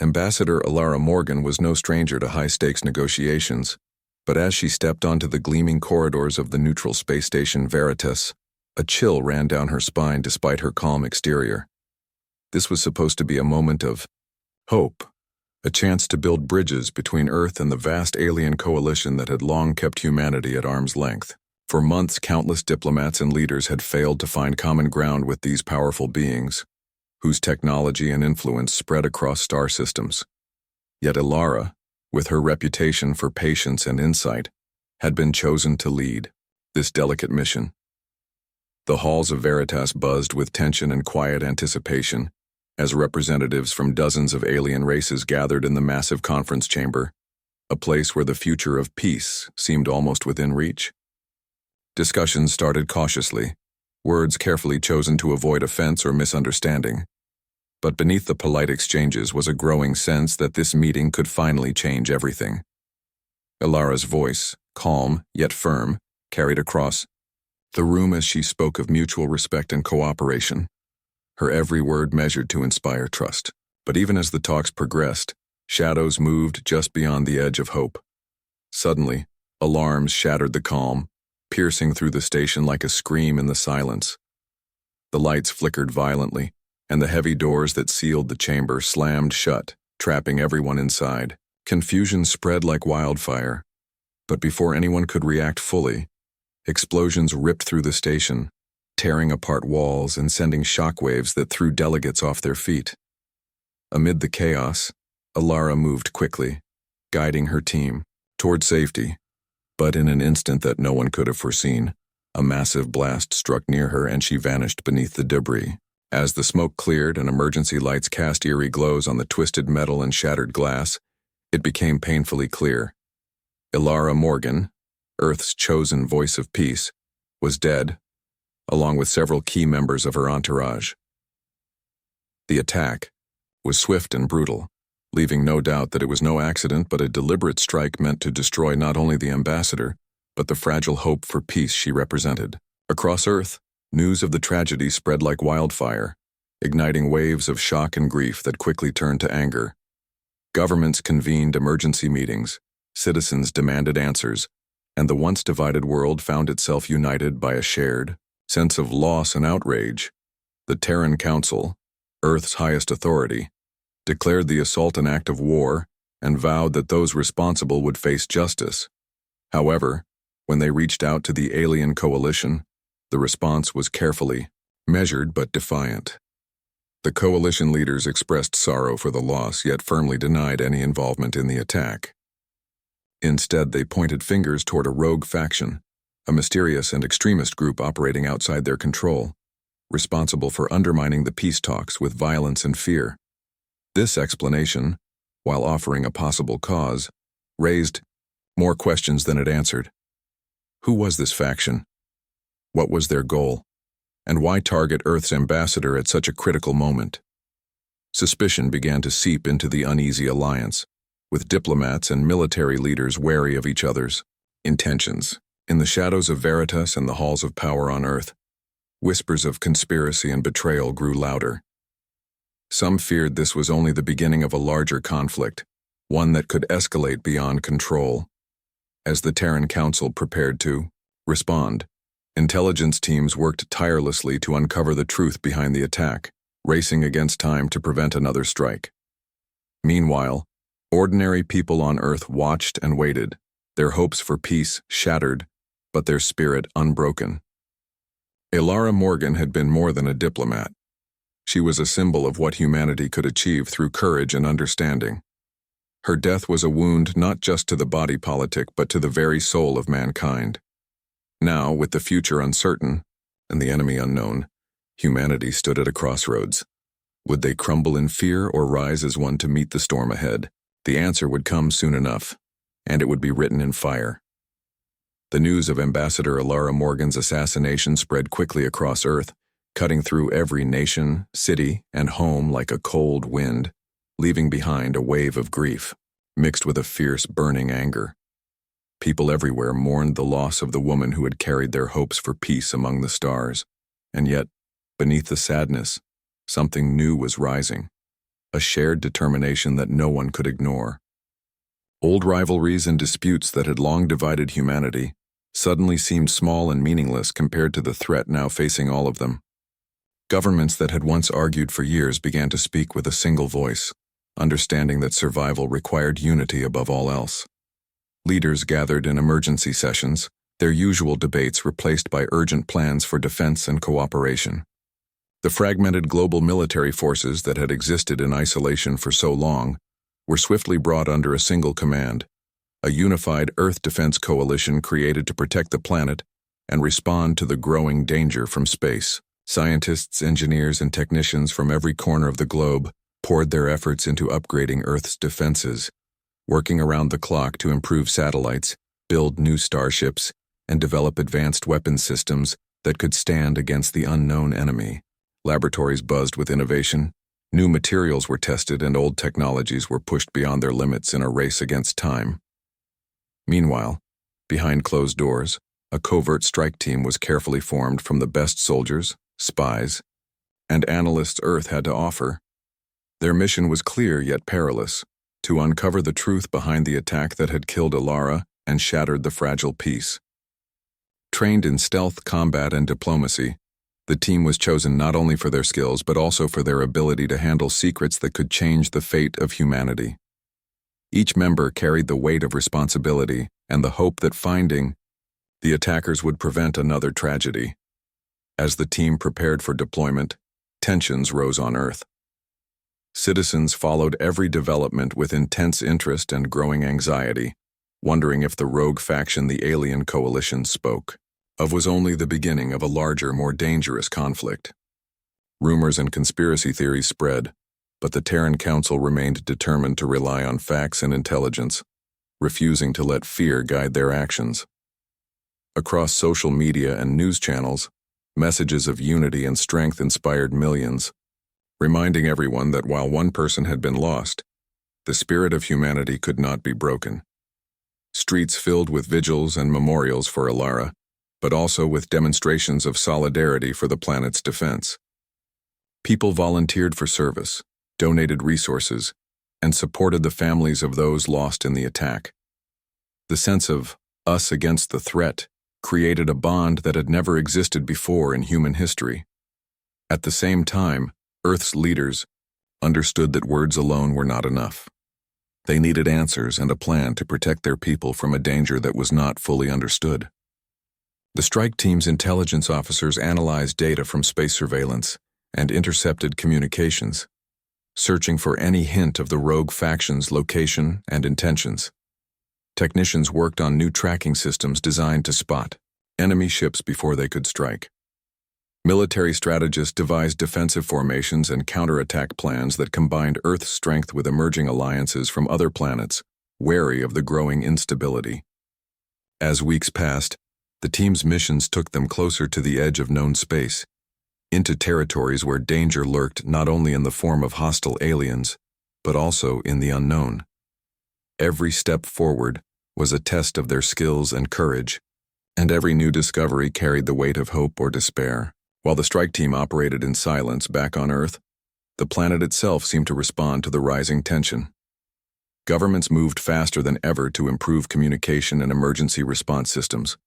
Ambassador Alara Morgan was no stranger to high-stakes negotiations, but as she stepped onto the gleaming corridors of the neutral space station Veritas, a chill ran down her spine despite her calm exterior. This was supposed to be a moment of hope, a chance to build bridges between Earth and the vast alien coalition that had long kept humanity at arm's length. For months, countless diplomats and leaders had failed to find common ground with these powerful beings, whose technology and influence spread across star systems. Yet Alara, with her reputation for patience and insight, had been chosen to lead this delicate mission. The halls of Veritas buzzed with tension and quiet anticipation as representatives from dozens of alien races gathered in the massive conference chamber, a place where the future of peace seemed almost within reach. Discussions started cautiously, words carefully chosen to avoid offense or misunderstanding. But beneath the polite exchanges was a growing sense that this meeting could finally change everything. Alara's voice, calm yet firm, carried across the room as she spoke of mutual respect and cooperation, her every word measured to inspire trust. But even as the talks progressed, shadows moved just beyond the edge of hope. Suddenly, alarms shattered the calm, piercing through the station like a scream in the silence. The lights flickered violently, and the heavy doors that sealed the chamber slammed shut, trapping everyone inside. Confusion spread like wildfire, but before anyone could react fully, explosions ripped through the station, tearing apart walls and sending shockwaves that threw delegates off their feet. Amid the chaos, Alara moved quickly, guiding her team toward safety. But in an instant that no one could have foreseen, a massive blast struck near her and she vanished beneath the debris. As the smoke cleared and emergency lights cast eerie glows on the twisted metal and shattered glass, it became painfully clear. Alara Morgan, Earth's chosen voice of peace, was dead, along with several key members of her entourage. The attack was swift and brutal, leaving no doubt that it was no accident but a deliberate strike meant to destroy not only the ambassador, but the fragile hope for peace she represented. Across Earth, news of the tragedy spread like wildfire, igniting waves of shock and grief that quickly turned to anger. Governments convened emergency meetings, citizens demanded answers, and the once divided world found itself united by a shared sense of loss and outrage. The Terran Council, Earth's highest authority, declared the assault an act of war and vowed that those responsible would face justice. However, when they reached out to the alien coalition, the response was carefully measured but defiant. The coalition leaders expressed sorrow for the loss yet firmly denied any involvement in the attack. Instead, they pointed fingers toward a rogue faction, a mysterious and extremist group operating outside their control, responsible for undermining the peace talks with violence and fear. This explanation, while offering a possible cause, raised more questions than it answered. Who was this faction? What was their goal? And why target Earth's ambassador at such a critical moment? Suspicion began to seep into the uneasy alliance, with diplomats and military leaders wary of each other's intentions. In the shadows of Veritas and the halls of power on Earth, whispers of conspiracy and betrayal grew louder. Some feared this was only the beginning of a larger conflict, one that could escalate beyond control. As the Terran Council prepared to respond, intelligence teams worked tirelessly to uncover the truth behind the attack, racing against time to prevent another strike. Meanwhile, ordinary people on Earth watched and waited, their hopes for peace shattered, but their spirit unbroken. Alara Morgan had been more than a diplomat. She was a symbol of what humanity could achieve through courage and understanding. Her death was a wound not just to the body politic but to the very soul of mankind. Now, with the future uncertain and the enemy unknown, humanity stood at a crossroads. Would they crumble in fear or rise as one to meet the storm ahead? The answer would come soon enough, and it would be written in fire. The news of Ambassador Alara Morgan's assassination spread quickly across Earth, cutting through every nation, city, and home like a cold wind, leaving behind a wave of grief, mixed with a fierce, burning anger. People everywhere mourned the loss of the woman who had carried their hopes for peace among the stars, and yet, beneath the sadness, something new was rising. a shared determination that no one could ignore. Old rivalries and disputes that had long divided humanity suddenly seemed small and meaningless compared to the threat now facing all of them. Governments that had once argued for years began to speak with a single voice, understanding that survival required unity above all else. Leaders gathered in emergency sessions, their usual debates replaced by urgent plans for defense and cooperation. The fragmented global military forces that had existed in isolation for so long were swiftly brought under a single command, a unified Earth defense coalition created to protect the planet and respond to the growing danger from space. Scientists, engineers, and technicians from every corner of the globe poured their efforts into upgrading Earth's defenses, working around the clock to improve satellites, build new starships, and develop advanced weapons systems that could stand against the unknown enemy. Laboratories buzzed with innovation, new materials were tested, and old technologies were pushed beyond their limits in a race against time. Meanwhile, behind closed doors, a covert strike team was carefully formed from the best soldiers, spies, and analysts Earth had to offer. Their mission was clear yet perilous: to uncover the truth behind the attack that had killed Alara and shattered the fragile peace. Trained in stealth, combat, and diplomacy, the team was chosen not only for their skills but also for their ability to handle secrets that could change the fate of humanity. Each member carried the weight of responsibility and the hope that finding the attackers would prevent another tragedy. As the team prepared for deployment, tensions rose on Earth. Citizens followed every development with intense interest and growing anxiety, wondering if the rogue faction the alien coalition spoke of was only the beginning of a larger, more dangerous conflict. Rumors and conspiracy theories spread, but the Terran Council remained determined to rely on facts and intelligence, refusing to let fear guide their actions. Across social media and news channels, messages of unity and strength inspired millions, reminding everyone that while one person had been lost, the spirit of humanity could not be broken. Streets filled with vigils and memorials for Alara, but also with demonstrations of solidarity for the planet's defense. People volunteered for service, donated resources, and supported the families of those lost in the attack. The sense of us against the threat created a bond that had never existed before in human history. At the same time, Earth's leaders understood that words alone were not enough. They needed answers and a plan to protect their people from a danger that was not fully understood. The strike team's intelligence officers analyzed data from space surveillance and intercepted communications, searching for any hint of the rogue faction's location and intentions. Technicians worked on new tracking systems designed to spot enemy ships before they could strike. Military strategists devised defensive formations and counterattack plans that combined Earth's strength with emerging alliances from other planets, wary of the growing instability. As weeks passed, the team's missions took them closer to the edge of known space, into territories where danger lurked not only in the form of hostile aliens, but also in the unknown. Every step forward was a test of their skills and courage, and every new discovery carried the weight of hope or despair. While the strike team operated in silence back on Earth, the planet itself seemed to respond to the rising tension. Governments moved faster than ever to improve communication and emergency response systems.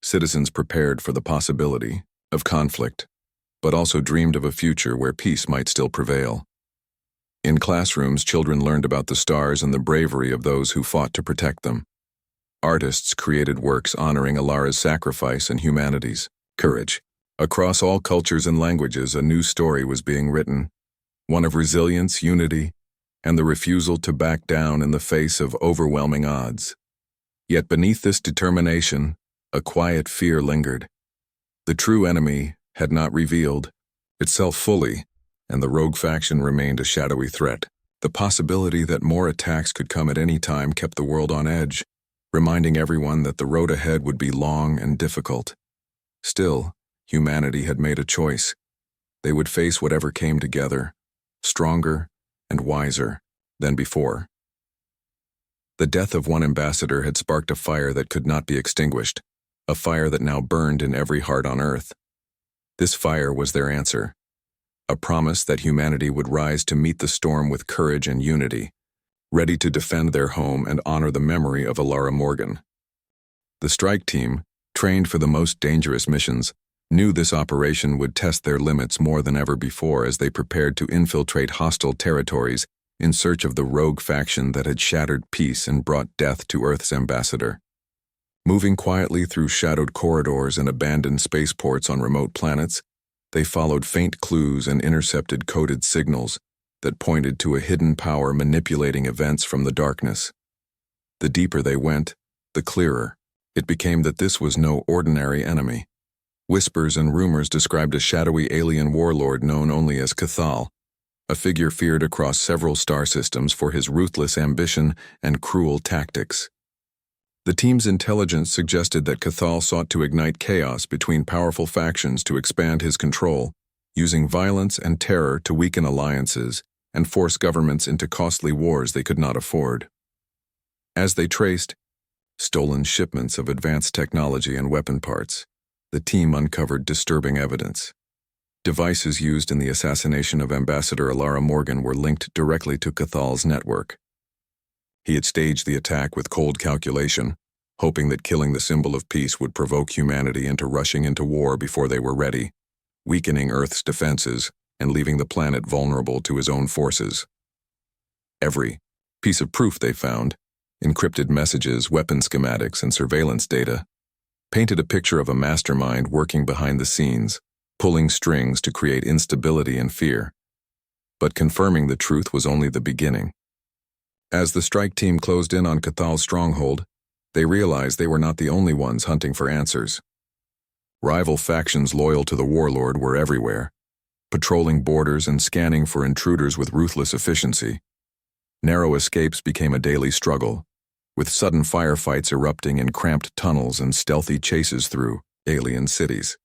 Citizens prepared for the possibility of conflict, but also dreamed of a future where peace might still prevail. In classrooms, children learned about the stars and the bravery of those who fought to protect them. Artists created works honoring Alara's sacrifice and humanity's courage. Across all cultures and languages, a new story was being written, one of resilience, unity, and the refusal to back down in the face of overwhelming odds. Yet beneath this determination, a quiet fear lingered. The true enemy had not revealed itself fully, and the rogue faction remained a shadowy threat. The possibility that more attacks could come at any time kept the world on edge, reminding everyone that the road ahead would be long and difficult. Still, humanity had made a choice. They would face whatever came together, stronger and wiser than before. The death of one ambassador had sparked a fire that could not be extinguished, a fire that now burned in every heart on Earth. This fire was their answer. a promise that humanity would rise to meet the storm with courage and unity, ready to defend their home and honor the memory of Alara Morgan. The strike team, trained for the most dangerous missions, knew this operation would test their limits more than ever before as they prepared to infiltrate hostile territories in search of the rogue faction that had shattered peace and brought death to Earth's ambassador. Moving quietly through shadowed corridors and abandoned spaceports on remote planets, they followed faint clues and intercepted coded signals that pointed to a hidden power manipulating events from the darkness. The deeper they went, the clearer it became that this was no ordinary enemy. Whispers and rumors described a shadowy alien warlord known only as Cathal, a figure feared across several star systems for his ruthless ambition and cruel tactics. The team's intelligence suggested that Cathal sought to ignite chaos between powerful factions to expand his control, using violence and terror to weaken alliances and force governments into costly wars they could not afford. As they traced stolen shipments of advanced technology and weapon parts, the team uncovered disturbing evidence. Devices used in the assassination of Ambassador Alara Morgan were linked directly to Cathal's network. He had staged the attack with cold calculation, hoping that killing the symbol of peace would provoke humanity into rushing into war before they were ready, weakening Earth's defenses and leaving the planet vulnerable to his own forces. Every piece of proof they found, encrypted messages, weapon schematics, and surveillance data, painted a picture of a mastermind working behind the scenes, pulling strings to create instability and fear. But confirming the truth was only the beginning. As the strike team closed in on Cathal's stronghold, they realized they were not the only ones hunting for answers. Rival factions loyal to the warlord were everywhere, patrolling borders and scanning for intruders with ruthless efficiency. Narrow escapes became a daily struggle, with sudden firefights erupting in cramped tunnels and stealthy chases through alien cities.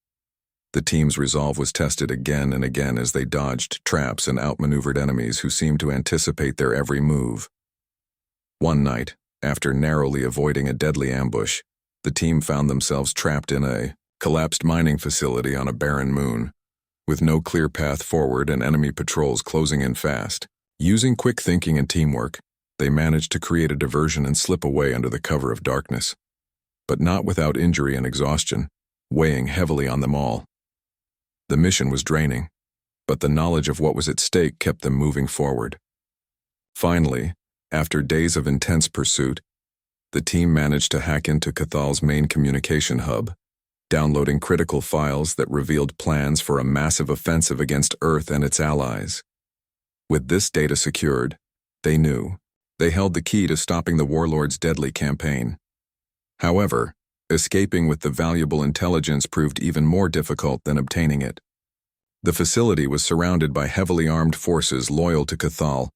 The team's resolve was tested again and again as they dodged traps and outmaneuvered enemies who seemed to anticipate their every move. One night, after narrowly avoiding a deadly ambush, the team found themselves trapped in a collapsed mining facility on a barren moon, with no clear path forward and enemy patrols closing in fast. Using quick thinking and teamwork, they managed to create a diversion and slip away under the cover of darkness, but not without injury and exhaustion, weighing heavily on them all. The mission was draining, but the knowledge of what was at stake kept them moving forward. Finally, after days of intense pursuit, the team managed to hack into Cathal's main communication hub, downloading critical files that revealed plans for a massive offensive against Earth and its allies. With this data secured, they knew they held the key to stopping the warlord's deadly campaign. However, escaping with the valuable intelligence proved even more difficult than obtaining it. The facility was surrounded by heavily armed forces loyal to Cathal,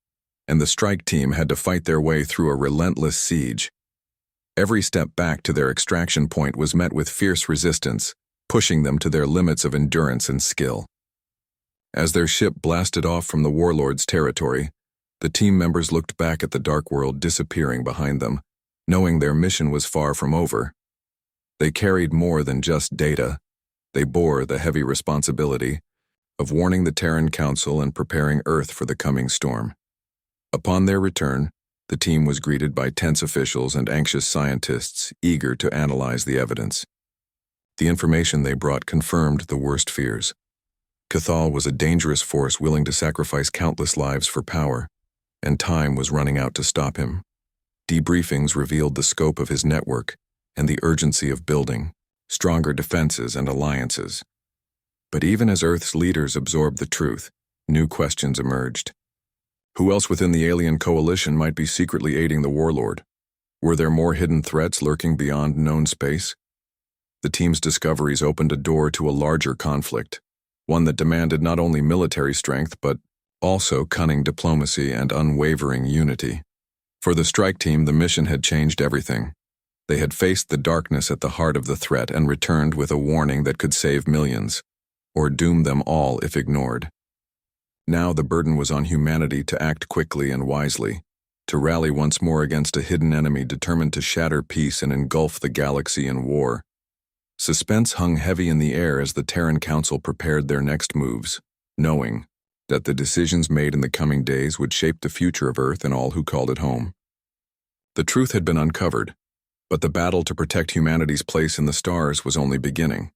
and the strike team had to fight their way through a relentless siege. Every step back to their extraction point was met with fierce resistance, pushing them to their limits of endurance and skill. As their ship blasted off from the warlord's territory, the team members looked back at the dark world disappearing behind them, knowing their mission was far from over. They carried more than just data. They bore the heavy responsibility of warning the Terran Council and preparing Earth for the coming storm. Upon their return, the team was greeted by tense officials and anxious scientists eager to analyze the evidence. The information they brought confirmed the worst fears. Cathal was a dangerous force willing to sacrifice countless lives for power, and time was running out to stop him. Debriefings revealed the scope of his network and the urgency of building stronger defenses and alliances. But even as Earth's leaders absorbed the truth, new questions emerged. Who else within the alien coalition might be secretly aiding the warlord? Were there more hidden threats lurking beyond known space? The team's discoveries opened a door to a larger conflict, one that demanded not only military strength but also cunning diplomacy and unwavering unity. For the strike team, the mission had changed everything. They had faced the darkness at the heart of the threat and returned with a warning that could save millions, or doom them all if ignored. Now the burden was on humanity to act quickly and wisely, to rally once more against a hidden enemy determined to shatter peace and engulf the galaxy in war. Suspense hung heavy in the air as the Terran Council prepared their next moves, knowing that the decisions made in the coming days would shape the future of Earth and all who called it home. The truth had been uncovered, but the battle to protect humanity's place in the stars was only beginning.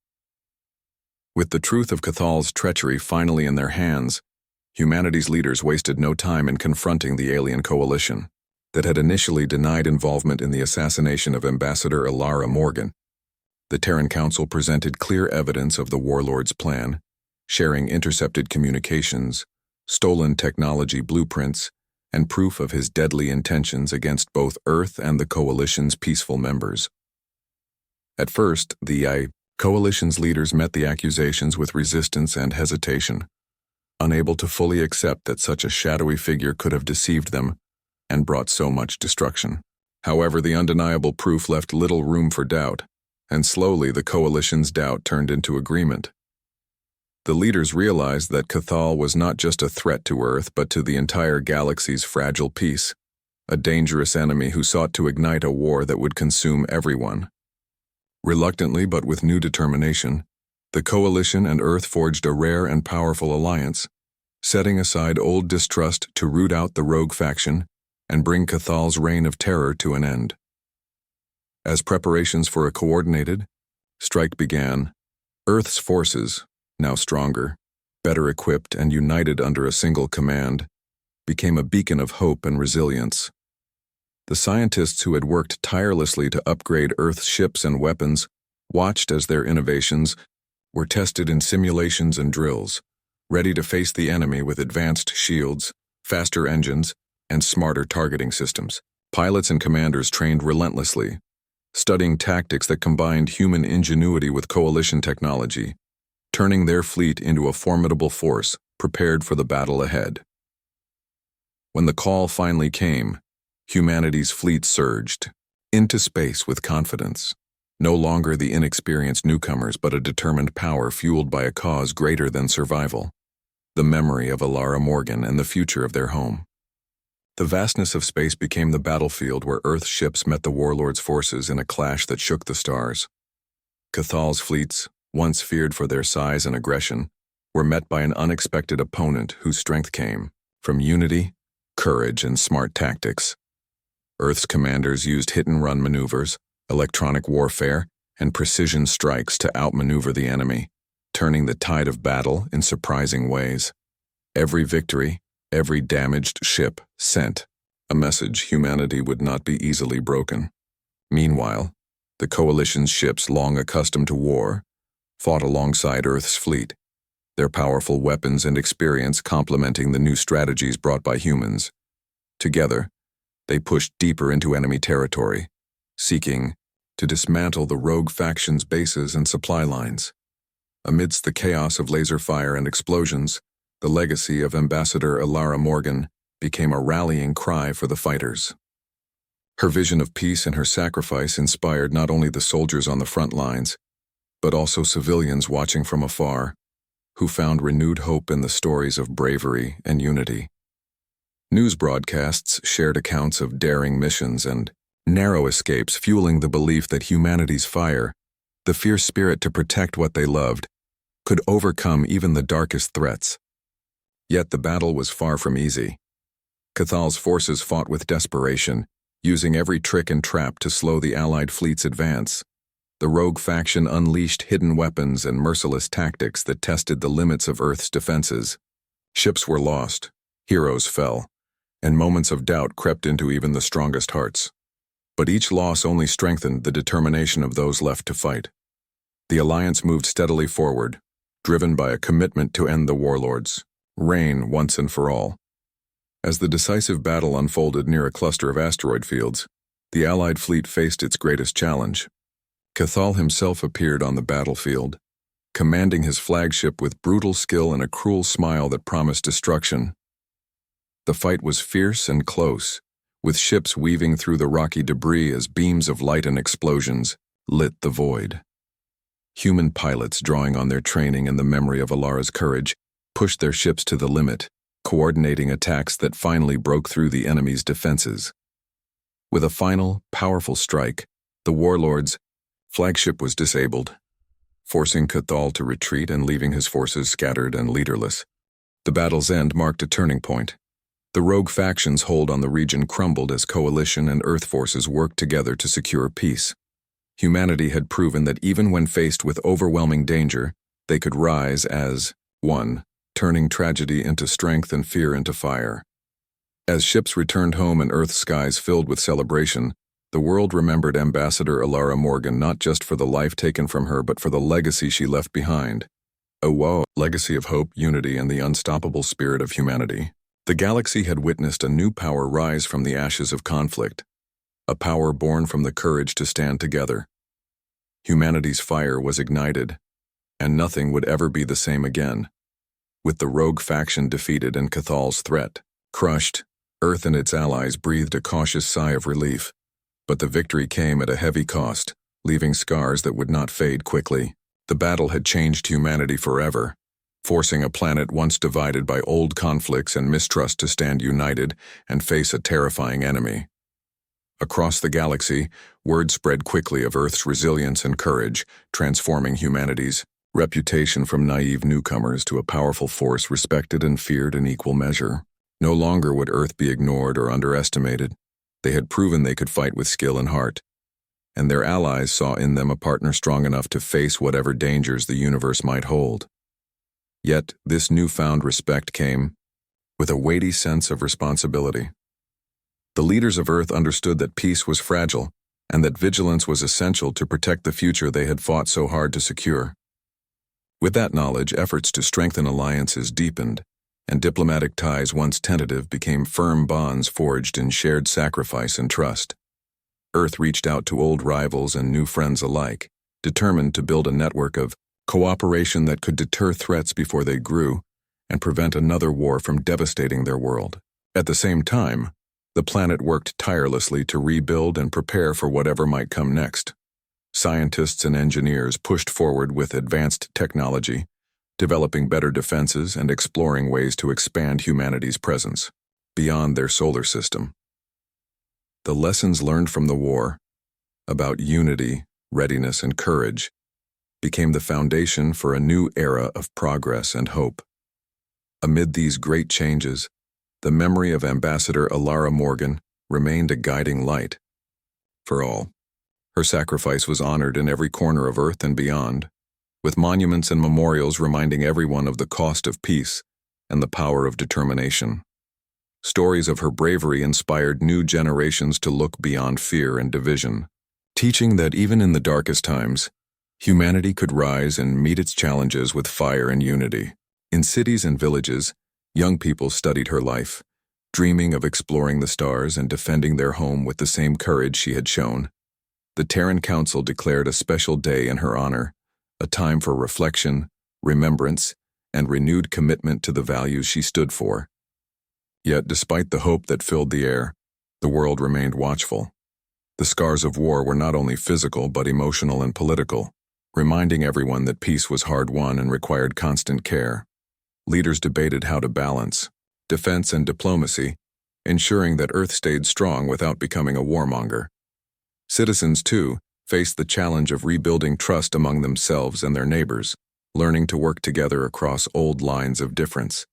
With the truth of Cathal's treachery finally in their hands, humanity's leaders wasted no time in confronting the alien coalition that had initially denied involvement in the assassination of Ambassador Alara Morgan. The Terran Council presented clear evidence of the warlord's plan, sharing intercepted communications, stolen technology blueprints, and proof of his deadly intentions against both Earth and the Coalition's peaceful members. At first, the Coalition's leaders met the accusations with resistance and hesitation, unable to fully accept that such a shadowy figure could have deceived them and brought so much destruction. However, the undeniable proof left little room for doubt, and slowly the Coalition's doubt turned into agreement. The leaders realized that Cathal was not just a threat to Earth but to the entire galaxy's fragile peace, a dangerous enemy who sought to ignite a war that would consume everyone. Reluctantly but with new determination, the Coalition and Earth forged a rare and powerful alliance, setting aside old distrust to root out the rogue faction and bring Cathal's reign of terror to an end. As preparations for a coordinated strike began, Earth's forces, now stronger, better equipped and united under a single command, became a beacon of hope and resilience. The scientists who had worked tirelessly to upgrade Earth's ships and weapons watched as their innovations were tested in simulations and drills, ready to face the enemy with advanced shields, faster engines, and smarter targeting systems. Pilots and commanders trained relentlessly, studying tactics that combined human ingenuity with Coalition technology, turning their fleet into a formidable force prepared for the battle ahead. When the call finally came, humanity's fleet surged into space with confidence, no longer the inexperienced newcomers but a determined power fueled by a cause greater than survival, the memory of Alara Morgan and the future of their home. The vastness of space became the battlefield where Earth's ships met the warlord's forces in a clash that shook the stars. Cathal's fleets, once feared for their size and aggression, were met by an unexpected opponent whose strength came from unity, courage, and smart tactics. Earth's commanders used hit-and-run maneuvers, electronic warfare, and precision strikes to outmaneuver the enemy, turning the tide of battle in surprising ways. Every victory, every damaged ship sent a message humanity would not be easily broken. Meanwhile, the Coalition's ships, long accustomed to war, fought alongside Earth's fleet, their powerful weapons and experience complementing the new strategies brought by humans. Together, they pushed deeper into enemy territory, seeking to dismantle the rogue faction's bases and supply lines. Amidst the chaos of laser fire and explosions, the legacy of Ambassador Alara Morgan became a rallying cry for the fighters. Her vision of peace and her sacrifice inspired not only the soldiers on the front lines, but also civilians watching from afar, who found renewed hope in the stories of bravery and unity. News broadcasts shared accounts of daring missions and narrow escapes, fueling the belief that humanity's fire, the fierce spirit to protect what they loved, could overcome even the darkest threats. Yet the battle was far from easy. Cathal's forces fought with desperation, using every trick and trap to slow the Allied fleet's advance. The rogue faction unleashed hidden weapons and merciless tactics that tested the limits of Earth's defenses. Ships were lost, heroes fell, and moments of doubt crept into even the strongest hearts. But each loss only strengthened the determination of those left to fight. The alliance moved steadily forward, driven by a commitment to end the warlord's reign once and for all. As the decisive battle unfolded near a cluster of asteroid fields, the Allied fleet faced its greatest challenge. Cathal himself appeared on the battlefield, commanding his flagship with brutal skill and a cruel smile that promised destruction. The fight was fierce and close, with ships weaving through the rocky debris as beams of light and explosions lit the void. Human pilots, drawing on their training and the memory of Alara's courage, pushed their ships to the limit, coordinating attacks that finally broke through the enemy's defenses. With a final, powerful strike, the warlord's flagship was disabled, forcing Cathal to retreat and leaving his forces scattered and leaderless. The battle's end marked a turning point. The rogue factions' hold on the region crumbled as Coalition and Earth forces worked together to secure peace. Humanity had proven that even when faced with overwhelming danger, they could rise as one, turning tragedy into strength and fear into fire. As ships returned home and Earth's skies filled with celebration, the world remembered Ambassador Alara Morgan not just for the life taken from her but for the legacy she left behind. A legacy of hope, unity, and the unstoppable spirit of humanity. The galaxy had witnessed a new power rise from the ashes of conflict, a power born from the courage to stand together. Humanity's fire was ignited, and nothing would ever be the same again. With the rogue faction defeated and Cathal's threat crushed, Earth and its allies breathed a cautious sigh of relief. But the victory came at a heavy cost, leaving scars that would not fade quickly. The battle had changed humanity forever, forcing a planet once divided by old conflicts and mistrust to stand united and face a terrifying enemy. Across the galaxy, word spread quickly of Earth's resilience and courage, transforming humanity's reputation from naive newcomers to a powerful force respected and feared in equal measure. No longer would Earth be ignored or underestimated. They had proven they could fight with skill and heart, and their allies saw in them a partner strong enough to face whatever dangers the universe might hold. Yet, this newfound respect came with a weighty sense of responsibility. The leaders of Earth understood that peace was fragile and that vigilance was essential to protect the future they had fought so hard to secure. With that knowledge, efforts to strengthen alliances deepened, and diplomatic ties once tentative became firm bonds forged in shared sacrifice and trust. Earth reached out to old rivals and new friends alike, determined to build a network of cooperation that could deter threats before they grew and prevent another war from devastating their world. At the same time, the planet worked tirelessly to rebuild and prepare for whatever might come next. Scientists and engineers pushed forward with advanced technology, developing better defenses and exploring ways to expand humanity's presence beyond their solar system. The lessons learned from the war about unity, readiness, and courage became the foundation for a new era of progress and hope. Amid these great changes, the memory of Ambassador Alara Morgan remained a guiding light for all. Her sacrifice was honored in every corner of Earth and beyond, with monuments and memorials reminding everyone of the cost of peace and the power of determination. Stories of her bravery inspired new generations to look beyond fear and division, teaching that even in the darkest times, humanity could rise and meet its challenges with fire and unity. In cities and villages, young people studied her life, dreaming of exploring the stars and defending their home with the same courage she had shown. The Terran Council declared a special day in her honor, a time for reflection, remembrance, and renewed commitment to the values she stood for. Yet, despite the hope that filled the air, the world remained watchful. The scars of war were not only physical but emotional and political, reminding everyone that peace was hard-won and required constant care. Leaders debated how to balance defense and diplomacy, ensuring that Earth stayed strong without becoming a warmonger. Citizens, too, faced the challenge of rebuilding trust among themselves and their neighbors, learning to work together across old lines of difference.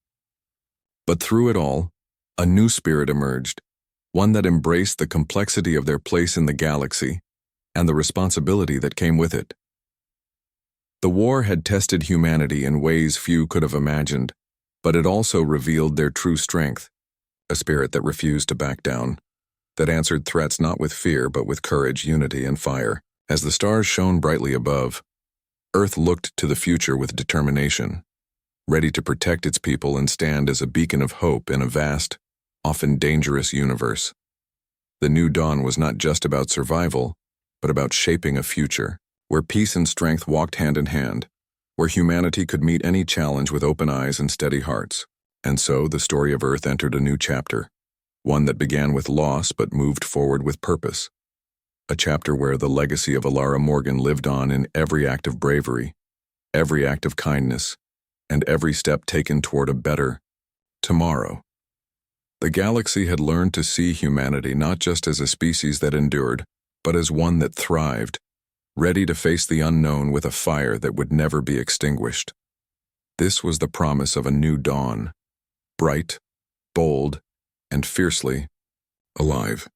But through it all, a new spirit emerged, one that embraced the complexity of their place in the galaxy and the responsibility that came with it. The war had tested humanity in ways few could have imagined, but it also revealed their true strength, a spirit that refused to back down, that answered threats not with fear but with courage, unity, and fire. As the stars shone brightly above, Earth looked to the future with determination, ready to protect its people and stand as a beacon of hope in a vast, often dangerous universe. The new dawn was not just about survival, but about shaping a future where peace and strength walked hand in hand, where humanity could meet any challenge with open eyes and steady hearts. And so the story of Earth entered a new chapter, one that began with loss but moved forward with purpose. A chapter where the legacy of Alara Morgan lived on in every act of bravery, every act of kindness, and every step taken toward a better tomorrow. The galaxy had learned to see humanity not just as a species that endured, but as one that thrived, ready to face the unknown with a fire that would never be extinguished. This was the promise of a new dawn, bright, bold, and fiercely alive.